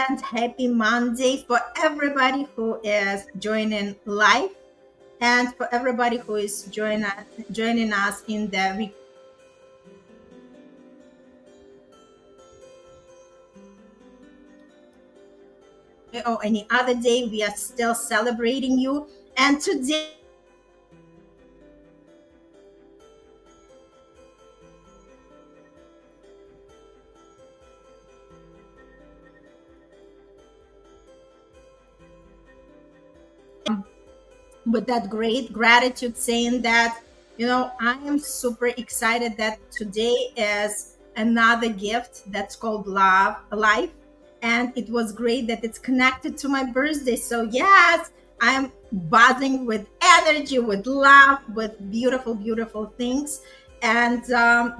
and happy Monday for everybody who is joining live and for everybody who is joining us in the or any other day. We are still celebrating you. And today, with that great gratitude, saying that, I am super excited that today is another gift that's called love, life. And it was great that it's connected to my birthday. So, yes, I'm buzzing with energy, with love, with beautiful, beautiful things. And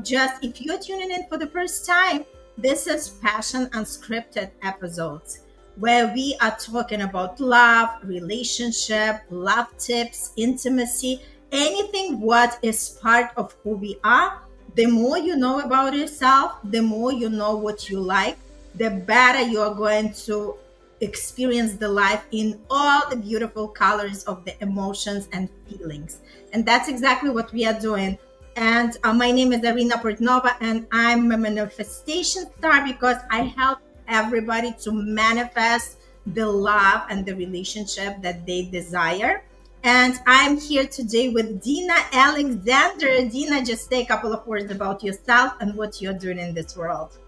just if you're tuning in for the first time, this is Passion Unscripted episodes where we are talking about love, relationship, love tips, intimacy, anything what is part of who we are. The more you know about yourself, the more you know what you like, the better you are going to experience the life in all the beautiful colors of the emotions and feelings. And that's exactly what we are doing. And my name is Irina Portnova, and I'm a manifestation star because I help everybody to manifest the love and the relationship that they desire. And I'm here today with Dina Alexander. Dina, just say a couple of words about yourself and what you're doing in this world.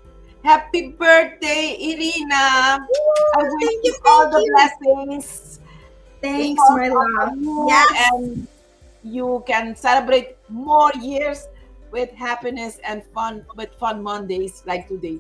Happy birthday, Irina. I wish Thank you you, all thank the you. blessings Thanks, because my love. of you, Yes. and you can celebrate more years with happiness and fun, with fun Mondays like today.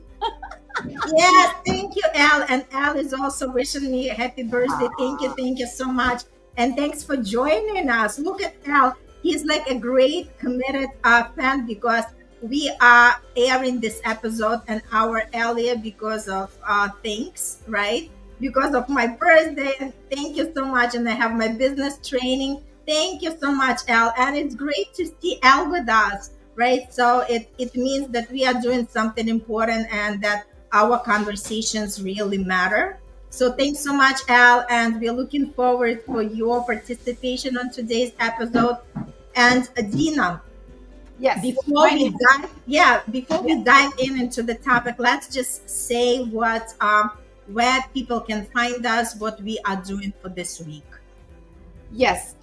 Yes, thank you, Al. And Al is also wishing me a happy birthday. Thank you so much. And thanks for joining us. Look at Al. He's like a great committed fan because we are airing this episode an hour earlier because of things, right? Because of my birthday. And thank you so much. And I have my business training. Thank you so much, Al. And it's great to see Al with us, right? So it means that we are doing something important and that our conversations really matter. So thanks so much, Al, and we're looking forward for your participation on today's episode. And Dina, Yes, before my we name. dive, yeah, before we Yes, dive into the topic, let's just say what where people can find us, what we are doing for this week. yes.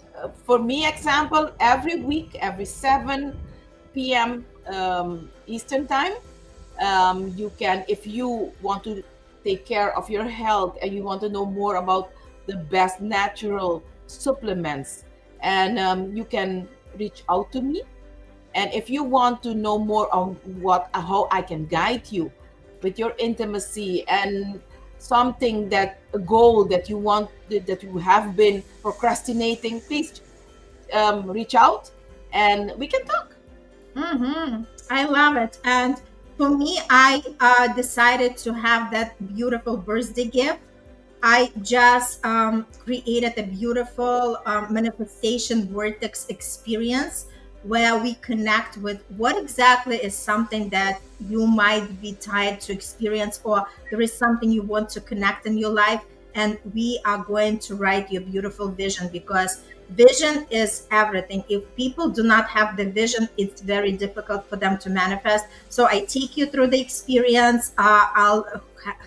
For me, example, every week, every 7 p.m. Eastern time, you can, if you want to take care of your health and you want to know more about the best natural supplements, and you can reach out to me. And if you want to know more on how I can guide you with your intimacy and something, that a goal that you want, that you have been procrastinating, please reach out and we can talk. I love it. And for me, I decided to have that beautiful birthday gift. I just created a beautiful manifestation vortex experience where we connect with what exactly is something that you might be tired to experience, or there is something you want to connect in your life. And we are going to write your beautiful vision because vision is everything. If people do not have the vision, it's very difficult for them to manifest. So I take you through the experience. I'll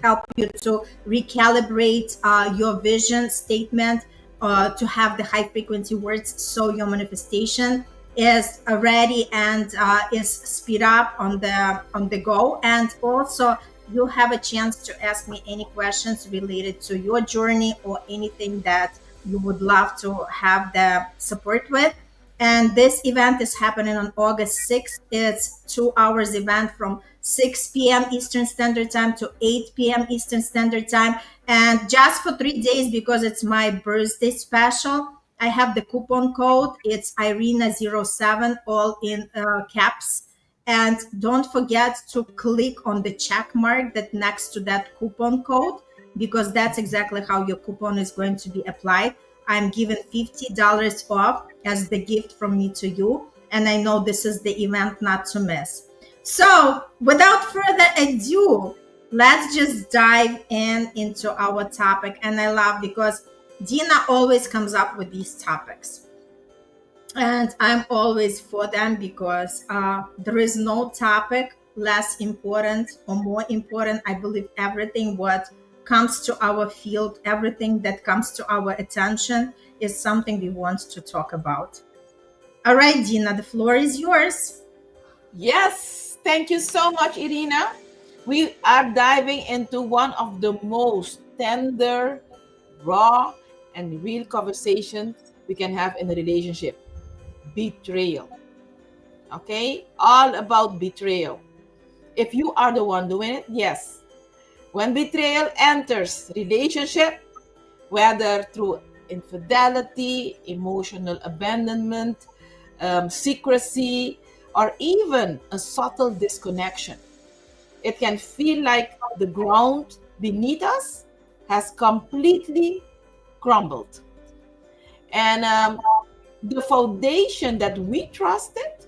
help you to recalibrate your vision statement to have the high frequency words so your manifestation is ready and is speed up on the go. And also you'll have a chance to ask me any questions related to your journey or anything that you would love to have the support with. And this event is happening on August 6th. It's 2 hours event from 6 p.m. Eastern Standard Time to 8 p.m. Eastern Standard Time. And just for 3 days, because it's my birthday special, I have the coupon code. It's Irina07, all in caps. And don't forget to click on the check mark that next to that coupon code, because that's exactly how your coupon is going to be applied. I'm giving $50 off as the gift from me to you. And I know this is the event not to miss. So without further ado, let's just dive in into our topic. And I love because Dina always comes up with these topics. And I'm always for them because there is no topic less important or more important. I believe everything what comes to our field, everything that comes to our attention is something we want to talk about. All right, Dina, the floor is yours. Yes, thank you so much, Irina. We are diving into one of the most tender, raw, and real conversations we can have in a relationship: betrayal. Okay? All about betrayal. If you are the one doing it, yes. When betrayal enters relationship, whether through infidelity, emotional abandonment, secrecy, or even a subtle disconnection, it can feel like the ground beneath us has completely crumbled. And the foundation that we trusted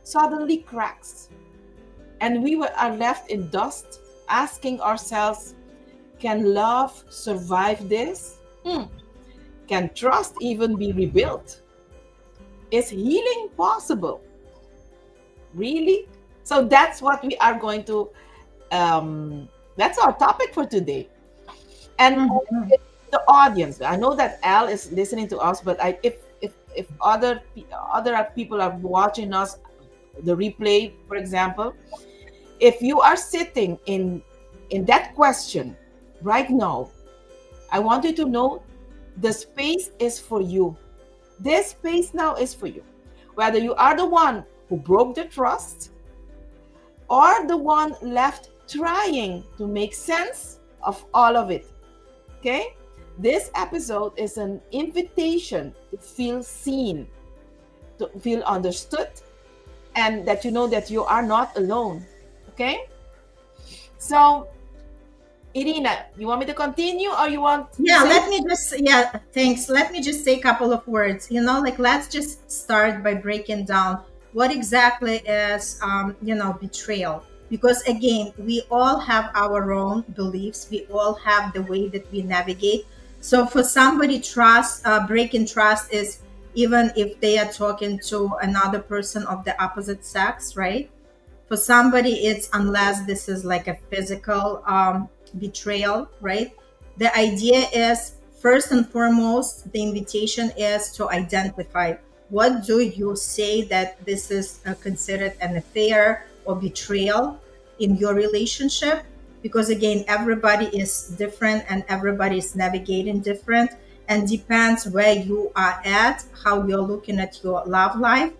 suddenly cracks. And are left in dust, asking ourselves, can love survive this? Can trust even be rebuilt? Is healing possible? Really? So that's what we are going to, that's our topic for today. And Mhm. the audience, I know that Al is listening to us, but if other people are watching us, the replay, for example, if you are sitting in that question right now, I want you to know the space is for you. This space now is for you. Whether you are the one who broke the trust or the one left trying to make sense of all of it. Okay? This episode is an invitation to feel seen, to feel understood, and that you know that you are not alone. Okay? So, Irina, you want me to continue or you want to Yeah, say? let me just, yeah, thanks. Let me just say a couple of words. Like let's just start by breaking down what exactly is, betrayal. Because again, we all have our own beliefs, we all have the way that we navigate. So for somebody, breaking trust is even if they are talking to another person of the opposite sex, right? For somebody it's unless this is like a physical betrayal, right? The idea is first and foremost, the invitation is to identify what do you say that this is considered an affair or betrayal in your relationship, because again everybody is different and everybody is navigating different, and depends where you are at, how you're looking at your love life.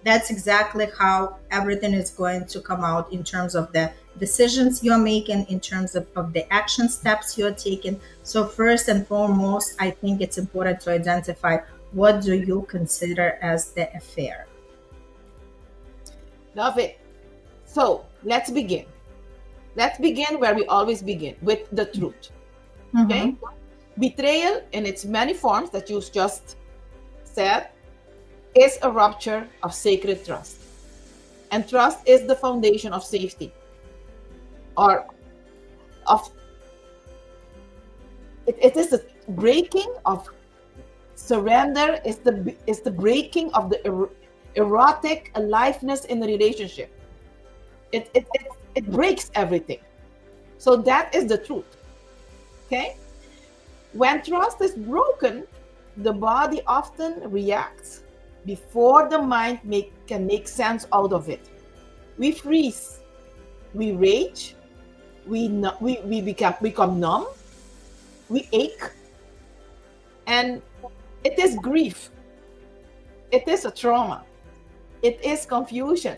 That's exactly how everything is going to come out in terms of the decisions you're making, in terms of the action steps you're taking. So first and foremost, I think it's important to identify what do you consider as the affair. Love it. So, let's begin. Let's begin where we always begin, with the truth. Okay? Mm-hmm. Betrayal in its many forms that you just said is a rupture of sacred trust. And trust is the foundation of safety, or of it is the breaking of surrender, is the breaking of the erotic aliveness in the relationship. It breaks everything. So that is the truth. Okay? When trust is broken, the body often reacts before the mind can make sense out of it. We freeze, we rage, we become numb, we ache, and it is grief. It is a trauma. It is confusion.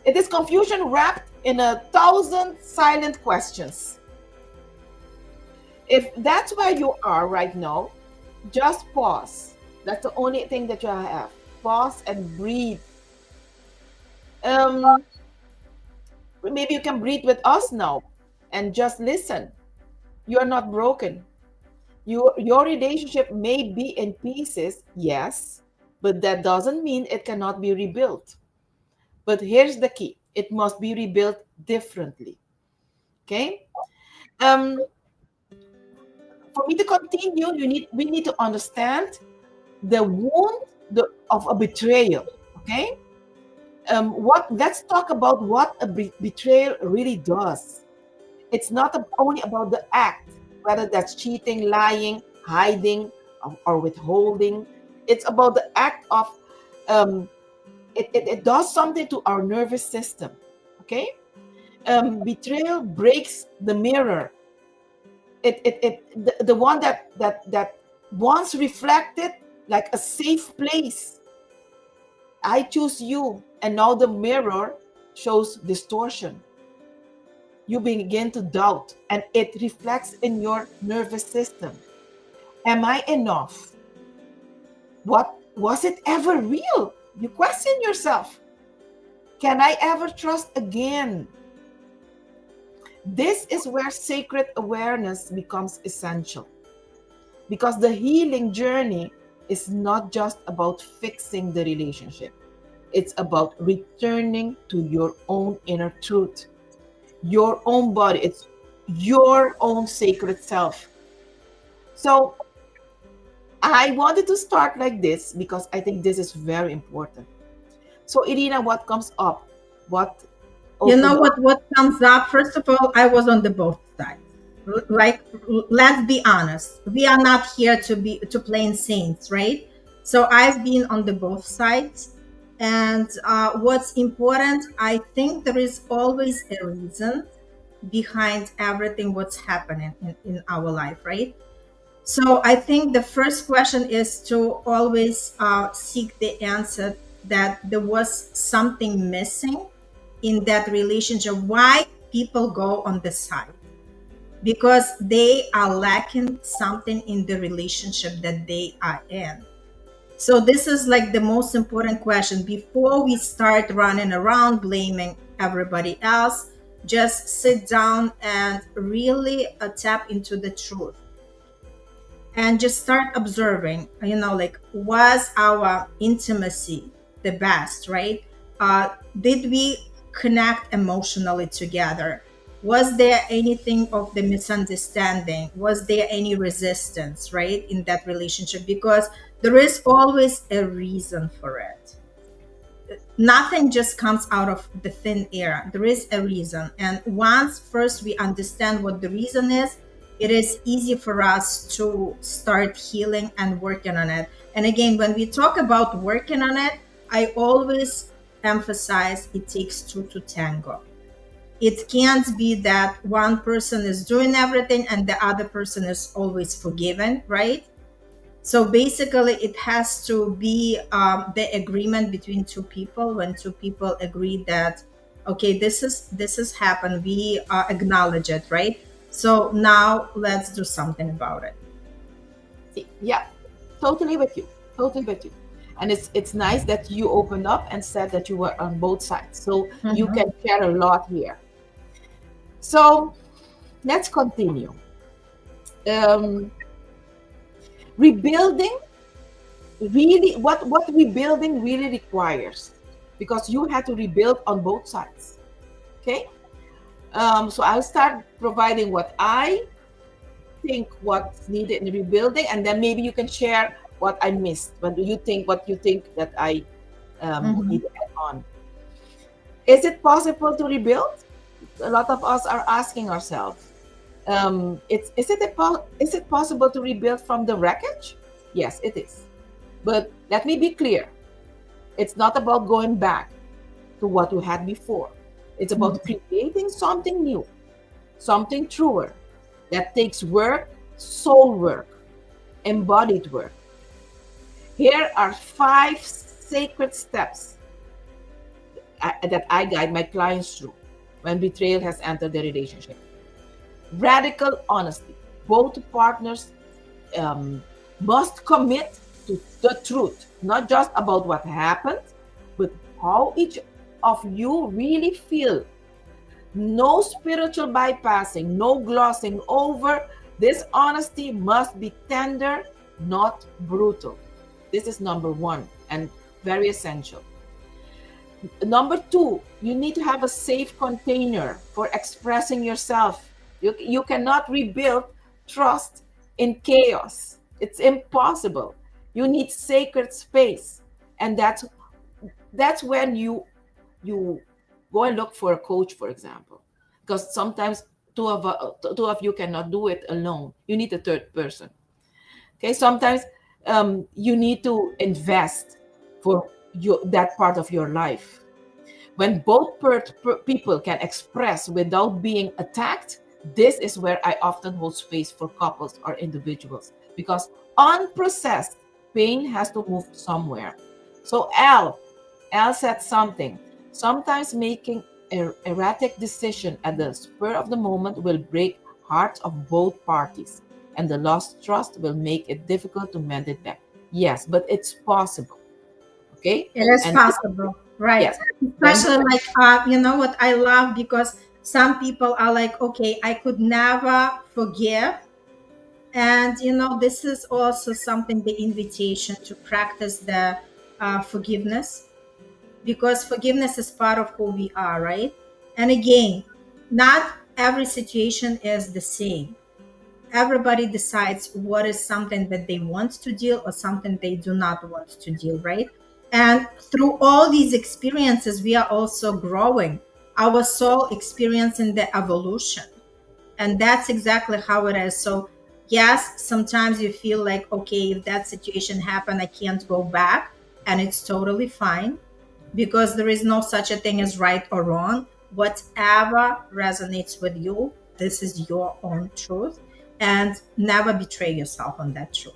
It is confusion wrapped in 1,000 silent questions. If that's where you are right now, just pause. That's the only thing that you have. Pause and breathe. Um, Maybe you can breathe with us now and just listen. You are not broken. Your relationship may be in pieces, yes, but that doesn't mean it cannot be rebuilt. But here's the key: it must be rebuilt differently. Okay. Um, for me to continue, we need to understand the wound of a betrayal. Okay. What? Let's talk about what a betrayal really does. It's not only about the act, whether that's cheating, lying, hiding, or withholding. It's about the act of um, it does something to our nervous system. Okay. Betrayal breaks the mirror. The one that once reflected like a safe place. I choose you, and now the mirror shows distortion. You begin to doubt, and it reflects in your nervous system. Am I enough? What was it ever real? You question yourself. Can I ever trust again? This is where sacred awareness becomes essential, because the healing journey is not just about fixing the relationship. It's about returning to your own inner truth, your own body. It's your own sacred self. So I wanted to start like this because I think this is very important. So, Irina, what comes up? What You know opened up? what comes up? First of all, I was on the both sides. Like, let's be honest. We are not here to play saints, right? So I've been on the both sides. And what's important, I think there is always a reason behind everything what's happening in our life, right? So I think the first question is to always seek the answer that there was something missing in that relationship. Why people go on the side? Because they are lacking something in the relationship that they are in. So this is like the most important question before we start running around blaming everybody else. Just sit down and really tap into the truth and just start observing, like, was our intimacy the best, right? Did we connect emotionally together? Was there anything of the misunderstanding? Was there any resistance, right, in that relationship? Because there is always a reason for it. Nothing just comes out of the thin air. There is a reason. And once first we understand what the reason is, it is easy for us to start healing and working on it. And again, when we talk about working on it, I always emphasize it takes two to tango. It can't be that one person is doing everything and the other person is always forgiven, right? So basically, it has to be the agreement between two people. When two people agree that, okay, this has happened, we acknowledge it, right? So now let's do something about it. Yeah, totally with you. Totally with you. And it's nice that you opened up and said that you were on both sides. So you Mhm. can share a lot here. So let's continue. Um, rebuilding really, what rebuilding really requires, because you had to rebuild on both sides. Okay. So I'll start providing what I think what's needed in rebuilding, and then maybe you can share what I missed. What you think that I need Mhm. to add on. Is it possible to rebuild? A lot of us are asking ourselves. Is it possible to rebuild from the wreckage? Yes, it is. But let me be clear. It's not about going back to what you had before. It's about Mhm. creating something new, something truer, that takes work, soul work, embodied work. Here are 5 sacred steps that I guide my clients through when betrayal has entered the relationship. Radical honesty. Both partners um, must commit to the truth, not just about what happened, but how each of you really feel. No spiritual bypassing, no glossing over. This honesty must be tender, not brutal. This is number one and very essential. Number two, you need to have a safe container for expressing yourself. You cannot rebuild trust in chaos. It's impossible. You need sacred space. And that's when you go and look for a coach, for example. Because sometimes two of you cannot do it alone. You need a third person. Okay, sometimes you need to invest for that part of your life. When both people can express without being attacked, this is where I often hold space for couples or individuals, because unprocessed pain has to move somewhere. So Al said something. Sometimes making erratic decision at the spur of the moment will break hearts of both parties, and the lost trust will make it difficult to mend it back. Yes, but it's possible. Okay, It is and possible, right? yes, when you Especially like, you know what I love, because some people are like, okay, I could never forgive. And, this is also something, the invitation to practice the forgiveness, because forgiveness is part of who we are, right? And again, not every situation is the same. Everybody decides what is something that they want to deal or something they do not want to deal, right? And through all these experiences, we are also growing, our soul experiencing the evolution. And that's exactly how it is. So yes, sometimes you feel like, okay, if that situation happened, I can't go back, and it's totally fine, because there is no such a thing as right or wrong. Whatever resonates with you, this is your own truth, and never betray yourself on that truth.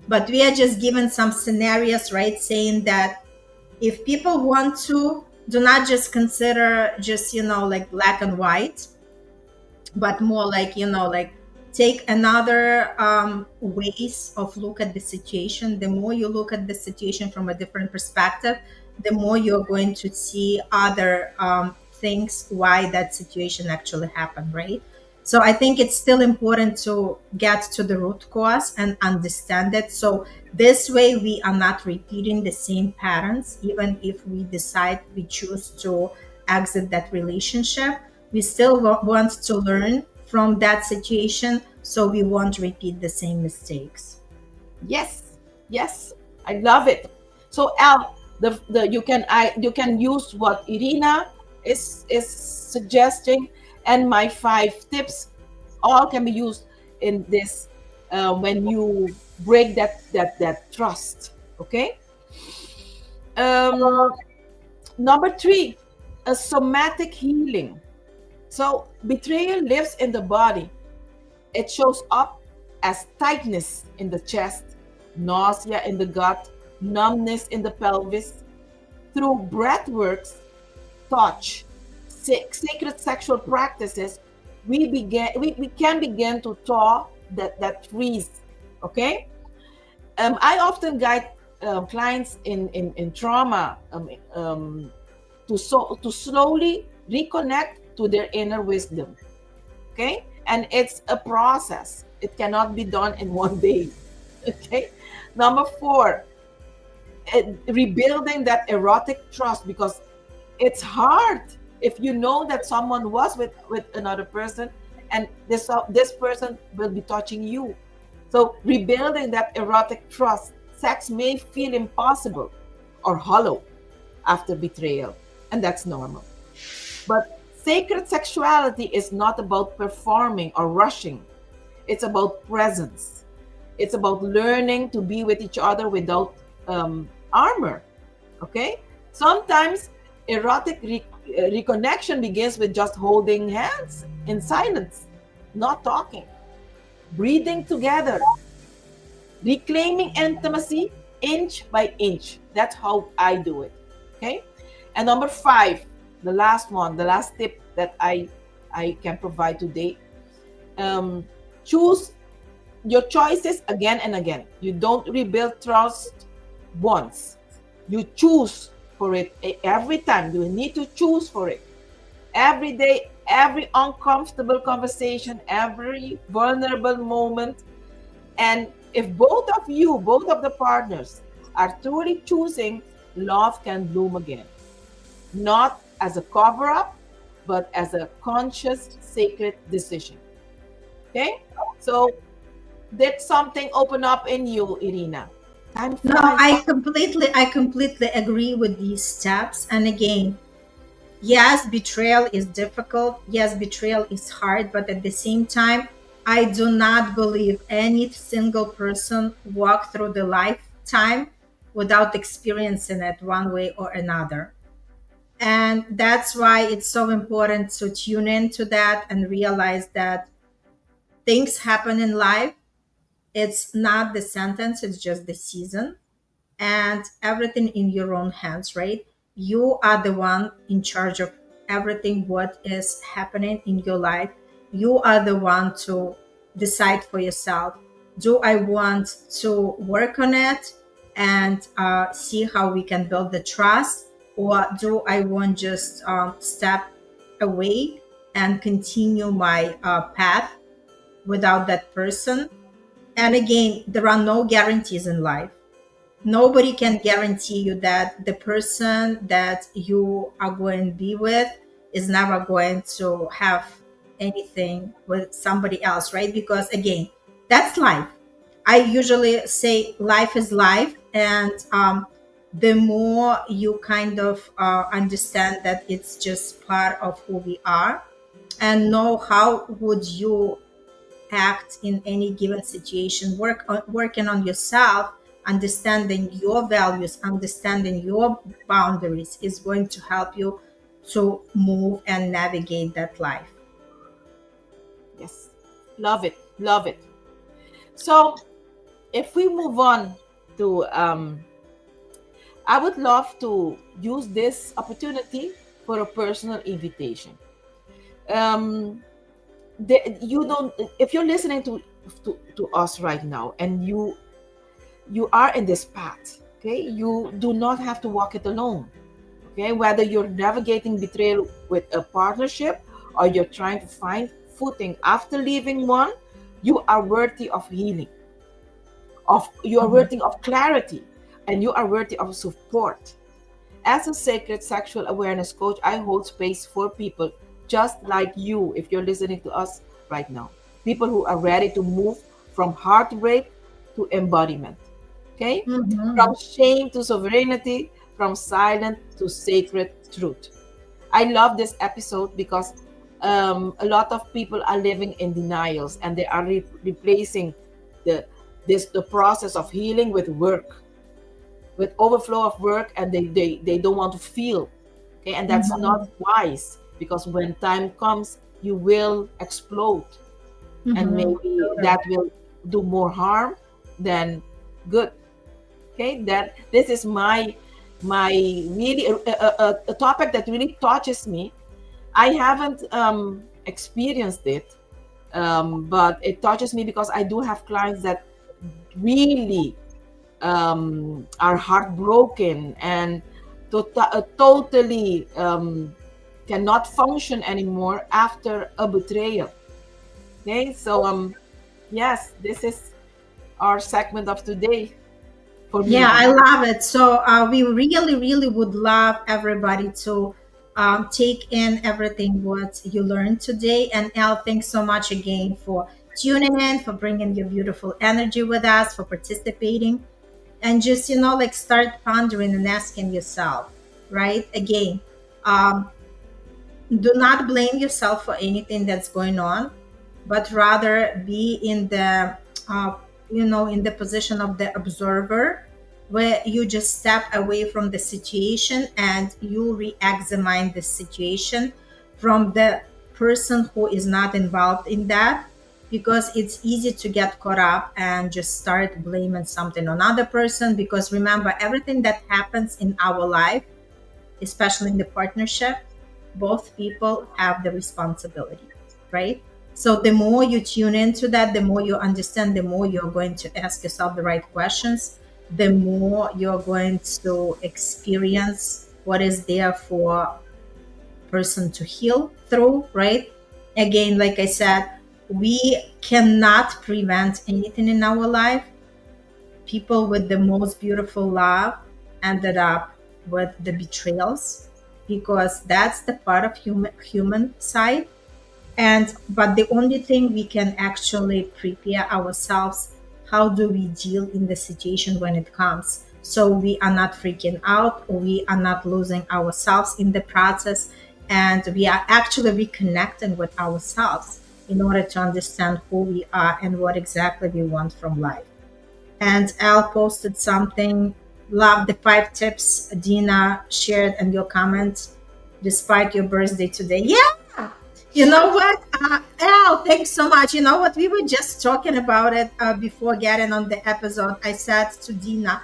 But we are just given some scenarios, right? Saying that if people want to, do not just consider just, like black and white, but more like, like take another ways of look at the situation. The more you look at the situation from a different perspective, the more you're going to see other things why that situation actually happened, right? So I think it's still important to get to the root cause and understand it, so this way we are not repeating the same patterns. Even if we decide, we choose to exit that relationship, we still want to learn from that situation, so we won't repeat the same mistakes. yes, yes, I love it. So Al, the you can use what Irina is suggesting, and my 5 tips all can be used in this when you break that trust. Okay. Um, Number 3, a somatic healing. So betrayal lives in the body. It shows up as tightness in the chest, nausea in the gut, numbness in the pelvis. Through breath works, touch, sacred sexual practices, we can begin to thaw that freeze. Okay? I often guide clients in trauma to slowly reconnect to their inner wisdom. Okay, and it's a process. It cannot be done in one day. Okay. Number 4, rebuilding that erotic trust, because it's hard if you know that someone was with another person, and this person will be touching you. So rebuilding that erotic trust, sex may feel impossible or hollow after betrayal, and that's normal. But sacred sexuality is not about performing or rushing. It's about presence. It's about learning to be with each other without armor. Okay? Sometimes erotic reconnection begins with just holding hands in silence, not talking, breathing together, reclaiming intimacy inch by inch. That's how I do it. Okay? And number 5, the last one, the last tip that I can provide today. Choose your choices again and again. You don't rebuild trust once. You choose for it every time. You need to choose for it every day, every uncomfortable conversation, every vulnerable moment. And if both of the partners are truly choosing, love can bloom again. not as a cover up, but as a conscious, sacred decision. Okay? So, did something open up in you, Irina? Time No, flies. I completely agree with these steps. And again, yes, betrayal is difficult. Yes, betrayal is hard, but at the same time, I do not believe any single person walk through the lifetime without experiencing it one way or another. And that's why it's so important to tune into that and realize that things happen in life. It's not the sentence, it's just the season, and everything in your own hands, right? You are the one in charge of everything what is happening in your life. You are the one to decide for yourself. Do I want to work on it and see how we can build the trust, or do I want just step away and continue my path without that person? And again, there are no guarantees in life. Nobody can guarantee you that the person that you are going to be with is never going to have anything with somebody else, right? Because again, that's life. I usually say life is life, and the more you kind of understand that it's just part of who we are, and know how would you act in any given situation, working on yourself, understanding your values, understanding your boundaries is going to help you to move and navigate that life. Yes. Love it. Love it. So, if we move on to, I would love to use this opportunity for a personal invitation. Um, you don't, if you're listening to us right now, and you are in this path, okay, you do not have to walk it alone. Okay, whether you're navigating betrayal with a partnership, or you're trying to find footing after leaving one, you are worthy of healing, of you are Mhm. worthy of clarity, and you are worthy of support. As a sacred sexual awareness coach, I hold space for people just like you, if you're listening to us right now. People who are ready to move from heartbreak to embodiment. Okay? From Mhm. shame to sovereignty, from silent to sacred truth. I love this episode because a lot of people are living in denials, and they are replacing the the process of healing with work, with overflow of work, and they don't want to feel. Okay, and that's not Mhm. wise, because when time comes, you will explode, and Mhm. maybe Totally. that will do more harm than good. Okay, that this is my really a topic that really touches me. I haven't experienced it, but it touches me because I do have clients that really are heartbroken, and totally cannot function anymore after a betrayal. Okay, so yes, this is our segment of today for Yeah, me. I love it. So we really would love everybody to take in everything what you learned today. And Elle, thanks so much again for tuning in, for bringing your beautiful energy with us, for participating, and just like start pondering and asking yourself, right? Again, um, do not blame yourself for anything that's going on, but rather be in the in the position of the observer, where you just step away from the situation and you re-examine the situation from the person who is not involved in that, because it's easy to get caught up and just start blaming something on another person. Because remember, everything that happens in our life, especially in the partnership, both people have the responsibility, right? So the more you tune into that, the more you understand, the more you're going to ask yourself the right questions, the more you're going to experience what is there for person to heal through, right? Again, like I said, we cannot prevent anything in our life. People with the most beautiful love ended up with the betrayals. because that's the part of human side. And but the only thing we can actually prepare ourselves, how do we deal in the situation when it comes, so we are not freaking out, or we are not losing ourselves in the process, and we are actually reconnecting with ourselves in order to understand who we are and what exactly we want from life. And Al posted something. Love the 5 tips Dina shared and your comments despite your birthday today. Yeah. You know what? Al, thanks so much. You know what? We were just talking about it before getting on the episode. I said to Dina,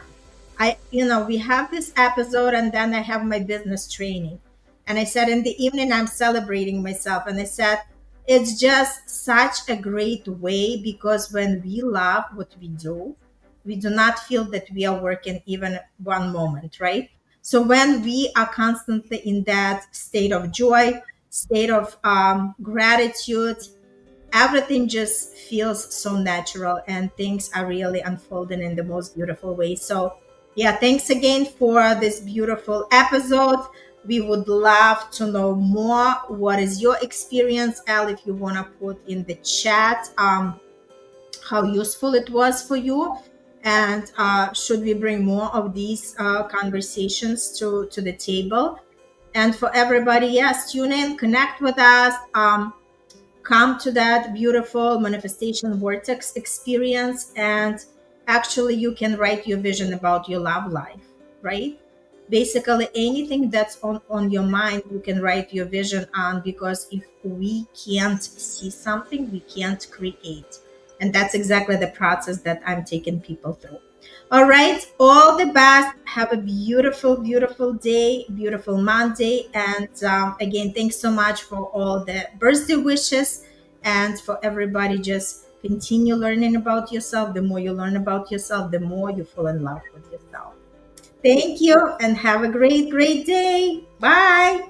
we have this episode and then I have my business training. And I said, in the evening, I'm celebrating myself. And I said, it's just such a great way because when we love what we do, we do not feel that we are working even one moment, right? So when we are constantly in that state of joy, state of gratitude, everything just feels so natural and things are really unfolding in the most beautiful way. So, yeah, thanks again for this beautiful episode. We would love to know more. What is your experience, Al? If you want to put in the chat how useful it was for you, and should we bring more of these conversations to the table? And for everybody, yes, tune in, connect with us. Come to that beautiful manifestation vortex experience, and actually you can write your vision about your love life, right? Basically anything that's on your mind, you can write your vision on, because if we can't see something, we can't create. And that's exactly the process that I'm taking people through. All right, all the best. Have a beautiful, beautiful day, beautiful Monday. And again, thanks so much for all the birthday wishes, and for everybody. Just continue learning about yourself. The more you learn about yourself, the more you fall in love with yourself. Thank you and have a great, great day. Bye.